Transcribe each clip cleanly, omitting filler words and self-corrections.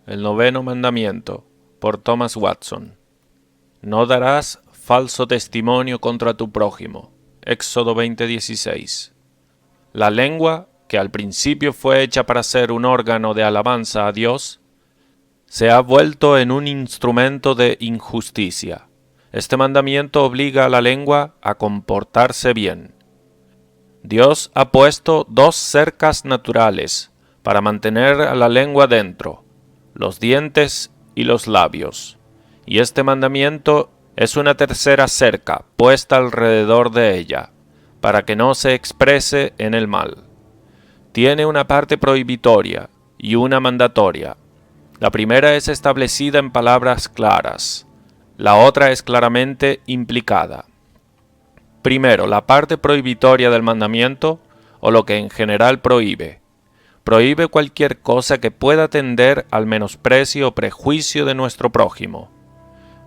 El noveno mandamiento, por Thomas Watson. No darás falso testimonio contra tu prójimo. Éxodo 20:16. La lengua, que al principio fue hecha para ser un órgano de alabanza a Dios, se ha vuelto en un instrumento de injusticia. Este mandamiento obliga a la lengua a comportarse bien. Dios ha puesto dos cercas naturales para mantener a la lengua dentro, los dientes y los labios. Y este mandamiento es una tercera cerca puesta alrededor de ella, para que no se exprese en el mal. Tiene una parte prohibitoria y una mandatoria. La primera es establecida en palabras claras, la otra es claramente implicada. Primero, la parte prohibitoria del mandamiento, o lo que en general prohíbe. Prohíbe cualquier cosa que pueda tender al menosprecio o prejuicio de nuestro prójimo.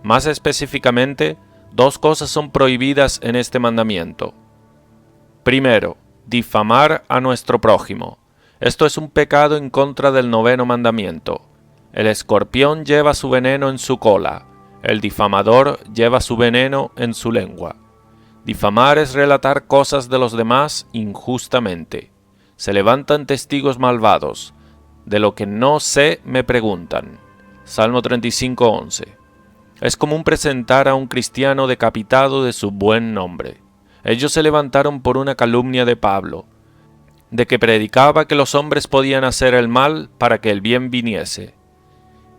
Más específicamente, dos cosas son prohibidas en este mandamiento. Primero, difamar a nuestro prójimo. Esto es un pecado en contra del noveno mandamiento. El escorpión lleva su veneno en su cola, el difamador lleva su veneno en su lengua. Difamar es relatar cosas de los demás injustamente. Se levantan testigos malvados. De lo que no sé me preguntan. Salmo 35:11. Es común presentar a un cristiano decapitado de su buen nombre. Ellos se levantaron por una calumnia de Pablo, de que predicaba que los hombres podían hacer el mal para que el bien viniese.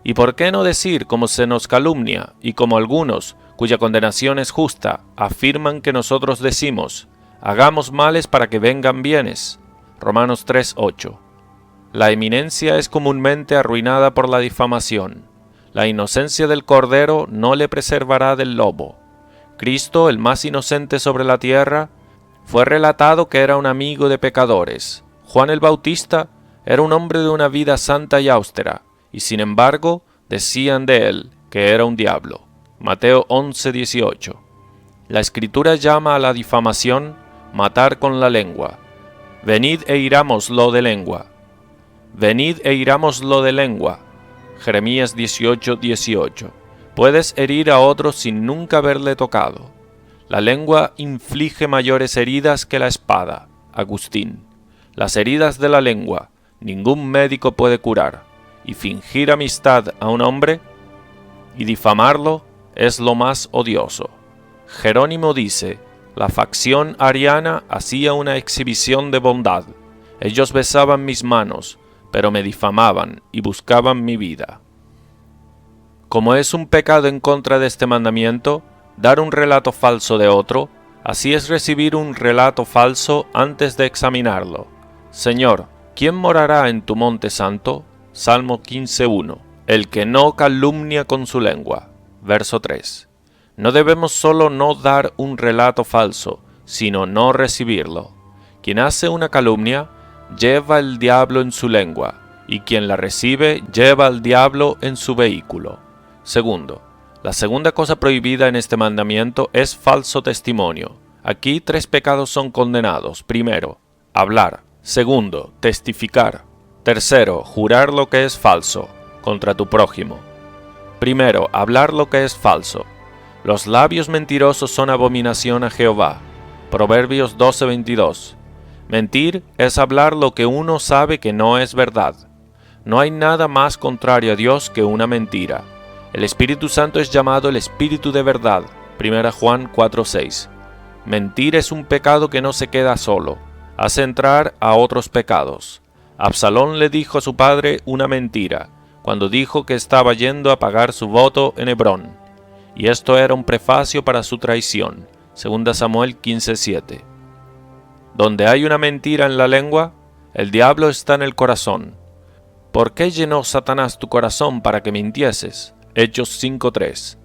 ¿Y por qué no decir, como se nos calumnia, y como algunos, cuya condenación es justa, afirman que nosotros decimos, hagamos males para que vengan bienes? Romanos 3:8. La eminencia es comúnmente arruinada por la difamación. La inocencia del cordero no le preservará del lobo. Cristo, el más inocente sobre la tierra, fue relatado que era un amigo de pecadores. Juan el Bautista era un hombre de una vida santa y austera, y sin embargo decían de él que era un diablo. Mateo 11:18. La Escritura llama a la difamación matar con la lengua. Venid e irámoslo de lengua. Venid e irámoslo de lengua. Jeremías 18:18. Puedes herir a otro sin nunca haberle tocado. La lengua inflige mayores heridas que la espada. Agustín. Las heridas de la lengua ningún médico puede curar, y fingir amistad a un hombre y difamarlo es lo más odioso. Jerónimo dice, la facción ariana hacía una exhibición de bondad. Ellos besaban mis manos, pero me difamaban y buscaban mi vida. Como es un pecado en contra de este mandamiento, dar un relato falso de otro, así es recibir un relato falso antes de examinarlo. Señor, ¿quién morará en tu monte santo? Salmo 15:1. El que no calumnia con su lengua. Verso 3. No debemos solo no dar un relato falso, sino no recibirlo. Quien hace una calumnia, lleva el diablo en su lengua, y quien la recibe, lleva al diablo en su vehículo. Segundo, la segunda cosa prohibida en este mandamiento es falso testimonio. Aquí 3 pecados son condenados. Primero, hablar. Segundo, testificar. Tercero, jurar lo que es falso, contra tu prójimo. Primero, hablar lo que es falso. Los labios mentirosos son abominación a Jehová. Proverbios 12:22. Mentir es hablar lo que uno sabe que no es verdad. No hay nada más contrario a Dios que una mentira. El Espíritu Santo es llamado el Espíritu de verdad. 1 Juan 4:6. Mentir es un pecado que no se queda solo. Hace entrar a otros pecados. Absalón le dijo a su padre una mentira, cuando dijo que estaba yendo a pagar su voto en Hebrón. Y esto era un prefacio para su traición. 2 Samuel 15:7. Donde hay una mentira en la lengua, el diablo está en el corazón. ¿Por qué llenó Satanás tu corazón para que mintieses? Hechos 5:3.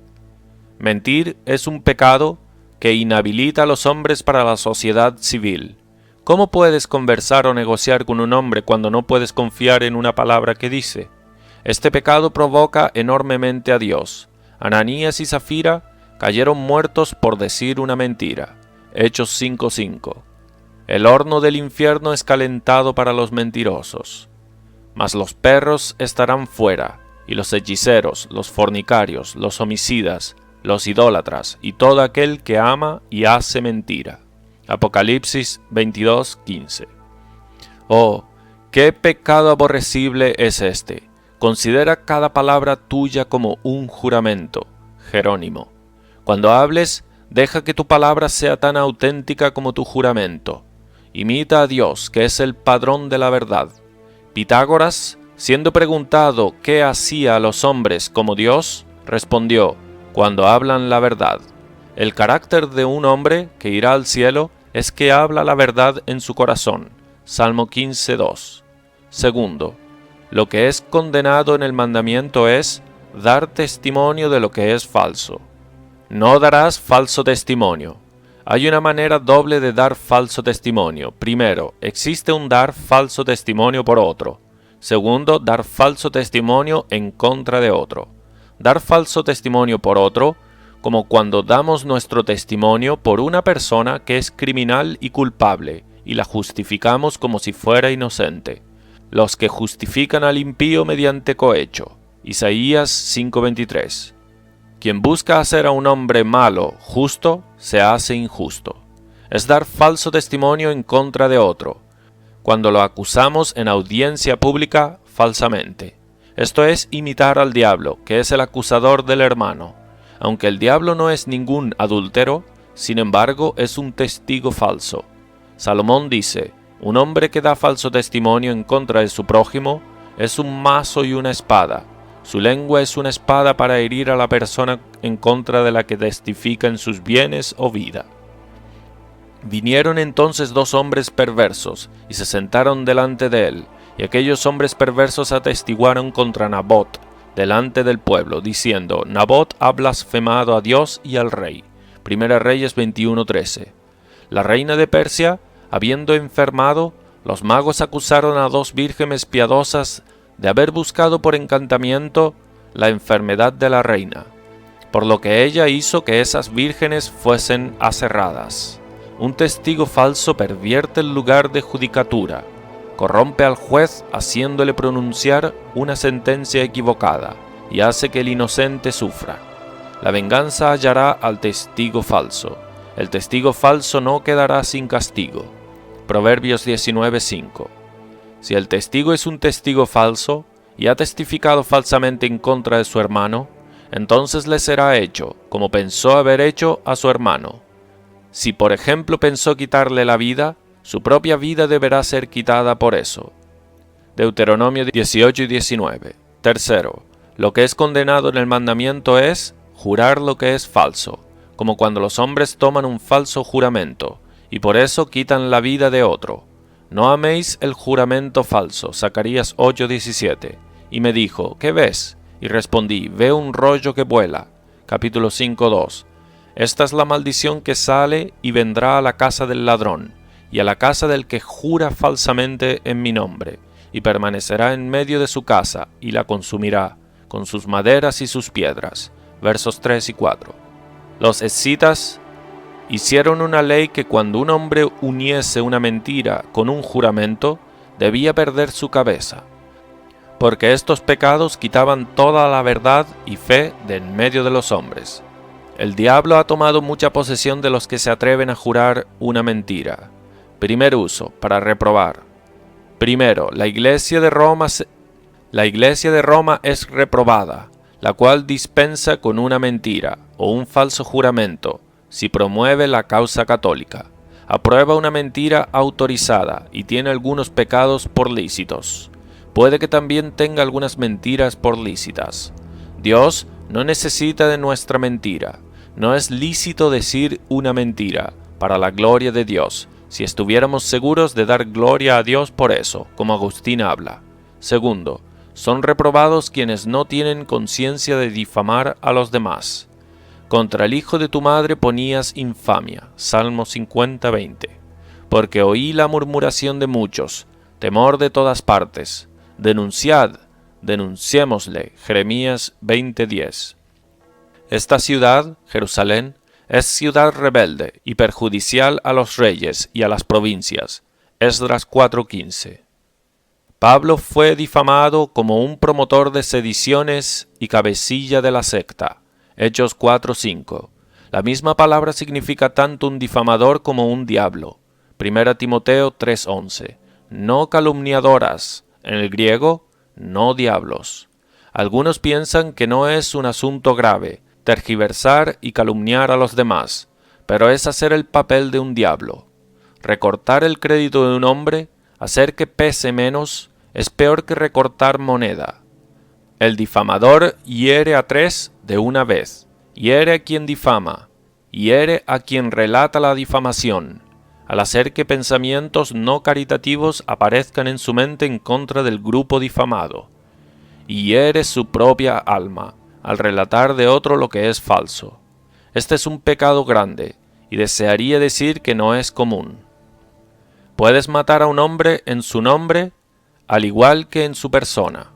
Mentir es un pecado que inhabilita a los hombres para la sociedad civil. ¿Cómo puedes conversar o negociar con un hombre cuando no puedes confiar en una palabra que dice? Este pecado provoca enormemente a Dios. Ananías y Zafira cayeron muertos por decir una mentira. Hechos 5:5. El horno del infierno es calentado para los mentirosos. Mas los perros estarán fuera. y los hechiceros, los fornicarios, los homicidas, los idólatras, y todo aquel que ama y hace mentira. Apocalipsis 22:15. Oh, qué pecado aborrecible es este. Considera cada palabra tuya como un juramento. Jerónimo. Cuando hables, deja que tu palabra sea tan auténtica como tu juramento. Imita a Dios, que es el padrón de la verdad. Pitágoras, siendo preguntado qué hacía a los hombres como Dios, respondió: cuando hablan la verdad. El carácter de un hombre que irá al cielo es que habla la verdad en su corazón. Salmo 15:2. Segundo, lo que es condenado en el mandamiento es dar testimonio de lo que es falso. No darás falso testimonio. Hay una manera doble de dar falso testimonio. Primero, existe un dar falso testimonio por otro. Segundo, dar falso testimonio en contra de otro. Dar falso testimonio por otro, como cuando damos nuestro testimonio por una persona que es criminal y culpable, y la justificamos como si fuera inocente. Los que justifican al impío mediante cohecho. Isaías 5:23. Quien busca hacer a un hombre malo justo, se hace injusto. Es dar falso testimonio en contra de otro, cuando lo acusamos en audiencia pública falsamente. Esto es imitar al diablo, que es el acusador del hermano. Aunque el diablo no es ningún adúltero, sin embargo es un testigo falso. Salomón dice: un hombre que da falso testimonio en contra de su prójimo es un mazo y una espada. Su lengua es una espada para herir a la persona en contra de la que testifica en sus bienes o vida. Vinieron entonces dos hombres perversos, y se sentaron delante de él, y aquellos hombres perversos atestiguaron contra Nabot, delante del pueblo, diciendo: Nabot ha blasfemado a Dios y al rey. Primera Reyes 21:13. La reina de Persia, habiendo enfermado, los magos acusaron a dos vírgenes piadosas de haber buscado por encantamiento la enfermedad de la reina, por lo que ella hizo que esas vírgenes fuesen aserradas. Un testigo falso pervierte el lugar de judicatura, corrompe al juez haciéndole pronunciar una sentencia equivocada y hace que el inocente sufra. La venganza hallará al testigo falso. El testigo falso no quedará sin castigo. Proverbios 19:5. Si el testigo es un testigo falso y ha testificado falsamente en contra de su hermano, entonces le será hecho como pensó haber hecho a su hermano. Si por ejemplo pensó quitarle la vida, su propia vida deberá ser quitada por eso. Deuteronomio 18 y 19. Tercero, lo que es condenado en el mandamiento es jurar lo que es falso, como cuando los hombres toman un falso juramento, y por eso quitan la vida de otro. No améis el juramento falso. Zacarías 8:17. Y me dijo: ¿qué ves? Y respondí: veo un rollo que vuela. Capítulo 5:2. Esta es la maldición que sale y vendrá a la casa del ladrón, y a la casa del que jura falsamente en mi nombre, y permanecerá en medio de su casa, y la consumirá, con sus maderas y sus piedras. Versos 3 y 4. Los escitas hicieron una ley que cuando un hombre uniese una mentira con un juramento, debía perder su cabeza, porque estos pecados quitaban toda la verdad y fe de en medio de los hombres. El diablo ha tomado mucha posesión de los que se atreven a jurar una mentira. Primer uso, para reprobar. Primero, la iglesia de Roma es reprobada, la cual dispensa con una mentira o un falso juramento, si promueve la causa católica, aprueba una mentira autorizada y tiene algunos pecados por lícitos. Puede que también tenga algunas mentiras por lícitas. Dios no necesita de nuestra mentira. No es lícito decir una mentira para la gloria de Dios, si estuviéramos seguros de dar gloria a Dios por eso, como Agustín habla. Segundo, son reprobados quienes no tienen conciencia de difamar a los demás. Contra el hijo de tu madre ponías infamia. Salmo 50:20. Porque oí la murmuración de muchos, temor de todas partes. Denunciad, denunciémosle. Jeremías 20:10. Esta ciudad, Jerusalén, es ciudad rebelde y perjudicial a los reyes y a las provincias. Esdras 4:15. Pablo fue difamado como un promotor de sediciones y cabecilla de la secta. Hechos 4:5. La misma palabra significa tanto un difamador como un diablo. 1 Timoteo 3:11. No calumniadoras, en el griego, no diablos. Algunos piensan que no es un asunto grave, tergiversar y calumniar a los demás, pero es hacer el papel de un diablo. Recortar el crédito de un hombre, hacer que pese menos, es peor que recortar moneda. El difamador hiere a tres de una vez, hiere a quien difama, hiere a quien relata la difamación, al hacer que pensamientos no caritativos aparezcan en su mente en contra del grupo difamado, y hiere su propia alma, al relatar de otro lo que es falso. Este es un pecado grande, y desearía decir que no es común. Puedes matar a un hombre en su nombre, al igual que en su persona.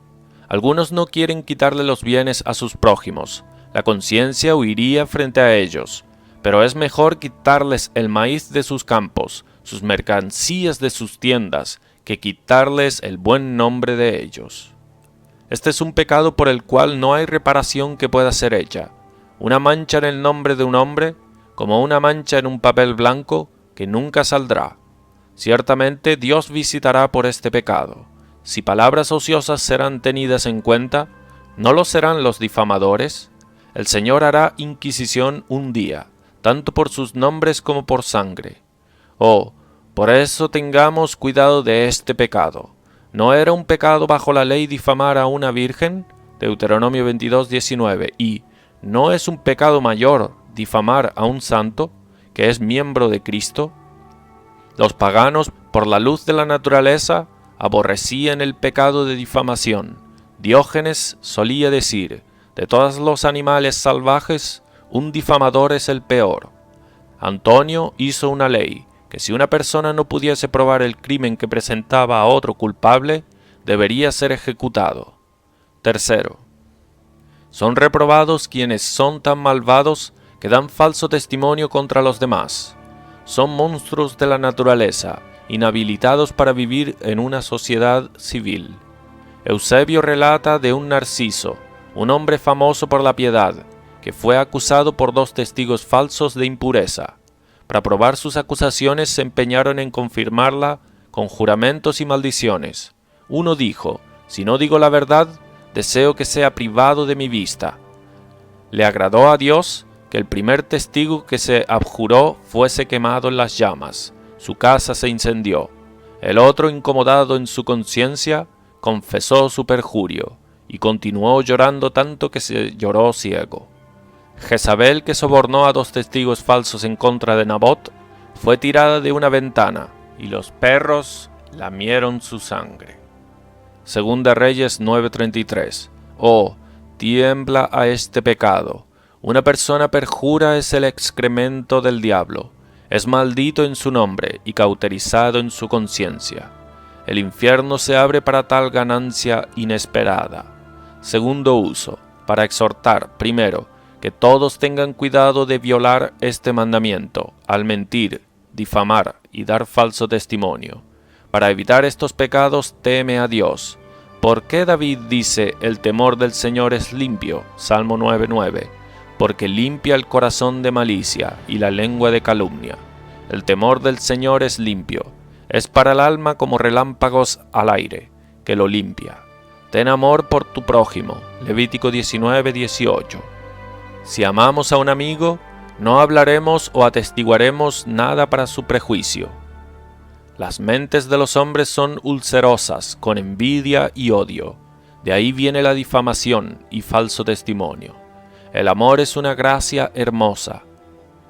Algunos no quieren quitarle los bienes a sus prójimos, la conciencia huiría frente a ellos, pero es mejor quitarles el maíz de sus campos, sus mercancías de sus tiendas, que quitarles el buen nombre de ellos. Este es un pecado por el cual no hay reparación que pueda ser hecha. Una mancha en el nombre de un hombre, como una mancha en un papel blanco, que nunca saldrá. Ciertamente Dios visitará por este pecado. Si palabras ociosas serán tenidas en cuenta, ¿no lo serán los difamadores? El Señor hará inquisición un día, tanto por sus nombres como por sangre. Oh, por eso tengamos cuidado de este pecado. ¿No era un pecado bajo la ley difamar a una virgen? Deuteronomio 22:19. Y ¿no es un pecado mayor difamar a un santo, que es miembro de Cristo? Los paganos, por la luz de la naturaleza, aborrecían el pecado de difamación. Diógenes solía decir, de todos los animales salvajes, un difamador es el peor. Antonio hizo una ley, que si una persona no pudiese probar el crimen que presentaba a otro culpable, debería ser ejecutado. Tercero, son reprobados quienes son tan malvados que dan falso testimonio contra los demás. Son monstruos de la naturaleza, inhabilitados para vivir en una sociedad civil. Eusebio relata de un Narciso, un hombre famoso por la piedad, que fue acusado por 2 testigos falsos de impureza. Para probar sus acusaciones se empeñaron en confirmarla con juramentos y maldiciones. Uno dijo, si no digo la verdad, deseo que sea privado de mi vista. Le agradó a Dios que el primer testigo que se abjuró fuese quemado en las llamas. Su casa se incendió. El otro, incomodado en su conciencia, confesó su perjurio, y continuó llorando tanto que se lloró ciego. Jezabel, que sobornó a 2 testigos falsos en contra de Nabot, fue tirada de una ventana, y los perros lamieron su sangre. Segunda Reyes 9:33. Oh, tiembla a este pecado. Una persona perjura es el excremento del diablo. Es maldito en su nombre y cauterizado en su conciencia. El infierno se abre para tal ganancia inesperada. Segundo uso, para exhortar, primero, que todos tengan cuidado de violar este mandamiento, al mentir, difamar y dar falso testimonio. Para evitar estos pecados, teme a Dios. ¿Por qué David dice, el temor del Señor es limpio? Salmo 9:9. Porque limpia el corazón de malicia y la lengua de calumnia. El temor del Señor es limpio, es para el alma como relámpagos al aire, que lo limpia. Ten amor por tu prójimo. Levítico 19:18. Si amamos a un amigo, no hablaremos o atestiguaremos nada para su prejuicio. Las mentes de los hombres son ulcerosas, con envidia y odio. De ahí viene la difamación y falso testimonio. El amor es una gracia hermosa.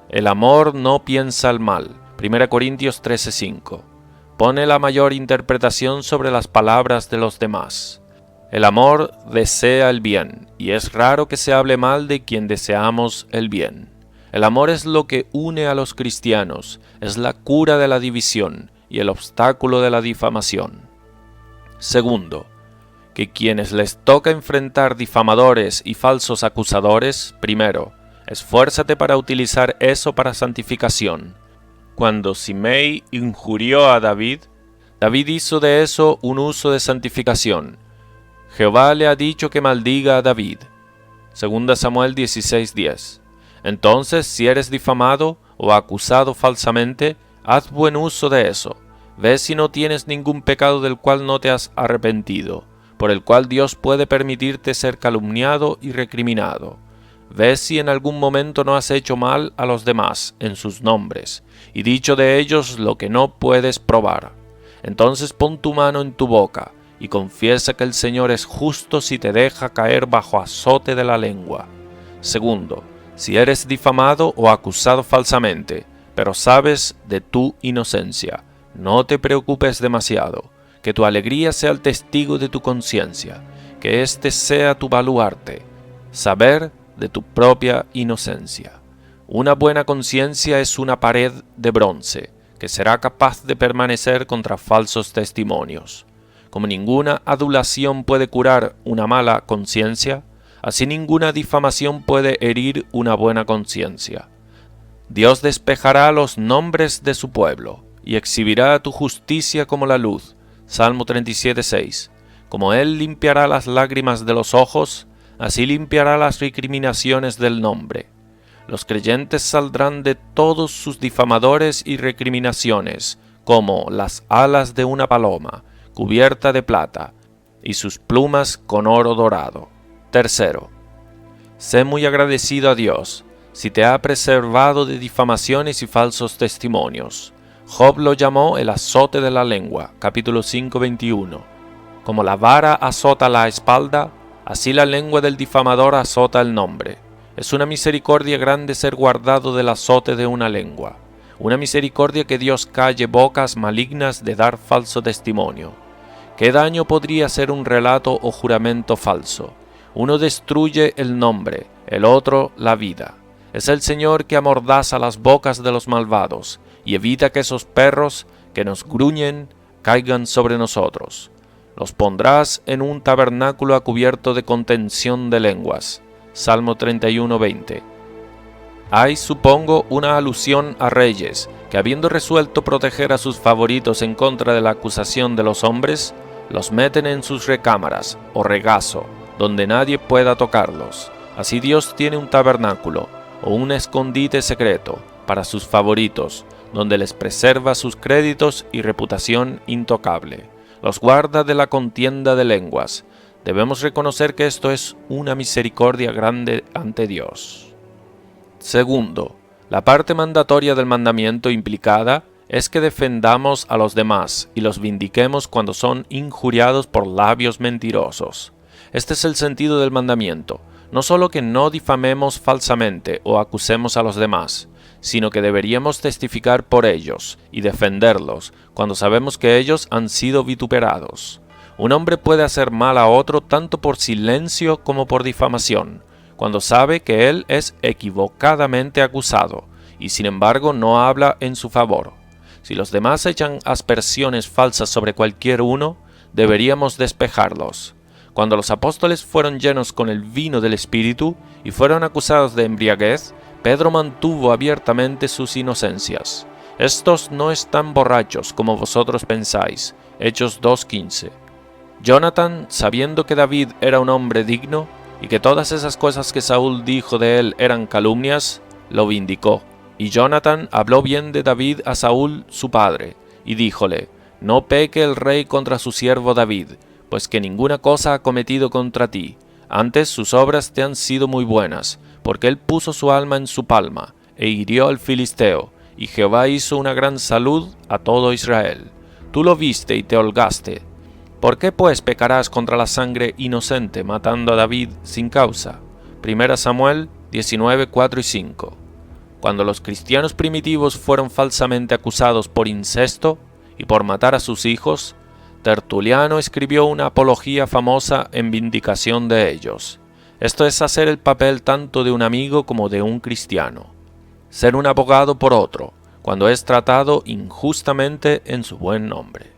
El amor no piensa el mal. 1 Corintios 13:5. Pone la mayor interpretación sobre las palabras de los demás. El amor desea el bien, y es raro que se hable mal de quien deseamos el bien. El amor es lo que une a los cristianos, es la cura de la división y el obstáculo de la difamación. Segundo, que quienes les toca enfrentar difamadores y falsos acusadores, primero, esfuérzate para utilizar eso para santificación. Cuando Simei injurió a David, David hizo de eso un uso de santificación. Jehová le ha dicho que maldiga a David. 2 Samuel 16:10. Entonces, si eres difamado o acusado falsamente, haz buen uso de eso. Ve si no tienes ningún pecado del cual no te has arrepentido, por el cual Dios puede permitirte ser calumniado y recriminado. Ve si en algún momento no has hecho mal a los demás en sus nombres, y dicho de ellos lo que no puedes probar. Entonces pon tu mano en tu boca, y confiesa que el Señor es justo si te deja caer bajo azote de la lengua. Segundo, si eres difamado o acusado falsamente, pero sabes de tu inocencia, no te preocupes demasiado, que tu alegría sea el testigo de tu conciencia, que éste sea tu baluarte, saber de tu propia inocencia. Una buena conciencia es una pared de bronce, que será capaz de permanecer contra falsos testimonios. Como ninguna adulación puede curar una mala conciencia, así ninguna difamación puede herir una buena conciencia. Dios despejará los nombres de su pueblo, y exhibirá tu justicia como la luz. Salmo 37:6. Como Él limpiará las lágrimas de los ojos, así limpiará las recriminaciones del nombre. Los creyentes saldrán de todos sus difamadores y recriminaciones, como las alas de una paloma, cubierta de plata, y sus plumas con oro dorado. Tercero, sé muy agradecido a Dios, si te ha preservado de difamaciones y falsos testimonios. Job lo llamó el azote de la lengua, capítulo 5:21. Como la vara azota la espalda, así la lengua del difamador azota el nombre. Es una misericordia grande ser guardado del azote de una lengua. Una misericordia que Dios calle bocas malignas de dar falso testimonio. ¿Qué daño podría hacer un relato o juramento falso? Uno destruye el nombre, el otro la vida. Es el Señor que amordaza las bocas de los malvados y evita que esos perros que nos gruñen caigan sobre nosotros. Los pondrás en un tabernáculo a cubierto de contención de lenguas. Salmo 31:20. Hay, supongo, una alusión a reyes, que habiendo resuelto proteger a sus favoritos en contra de la acusación de los hombres, los meten en sus recámaras, o regazo, donde nadie pueda tocarlos. Así Dios tiene un tabernáculo, o un escondite secreto, para sus favoritos, donde les preserva sus créditos y reputación intocable. Los guarda de la contienda de lenguas. Debemos reconocer que esto es una misericordia grande ante Dios. Segundo, la parte mandatoria del mandamiento implicada es que defendamos a los demás y los vindiquemos cuando son injuriados por labios mentirosos. Este es el sentido del mandamiento, no solo que no difamemos falsamente o acusemos a los demás, sino que deberíamos testificar por ellos y defenderlos cuando sabemos que ellos han sido vituperados. Un hombre puede hacer mal a otro tanto por silencio como por difamación, cuando sabe que él es equivocadamente acusado, y sin embargo no habla en su favor. Si los demás echan aspersiones falsas sobre cualquier uno, deberíamos despejarlos. Cuando los apóstoles fueron llenos con el vino del Espíritu y fueron acusados de embriaguez, Pedro mantuvo abiertamente sus inocencias. Estos no están borrachos como vosotros pensáis. Hechos 2:15. Jonatán, sabiendo que David era un hombre digno y que todas esas cosas que Saúl dijo de él eran calumnias, lo vindicó. Y Jonatán habló bien de David a Saúl su padre, y díjole: no peque el rey contra su siervo David, pues que ninguna cosa ha cometido contra ti. Antes sus obras te han sido muy buenas, porque él puso su alma en su palma, e hirió al filisteo, y Jehová hizo una gran salud a todo Israel. Tú lo viste y te holgaste. ¿Por qué pues pecarás contra la sangre inocente, matando a David sin causa? 1 Samuel 19:4 y 5. Cuando los cristianos primitivos fueron falsamente acusados por incesto y por matar a sus hijos, Tertuliano escribió una apología famosa en vindicación de ellos. Esto es hacer el papel tanto de un amigo como de un cristiano. Ser un abogado por otro, cuando es tratado injustamente en su buen nombre.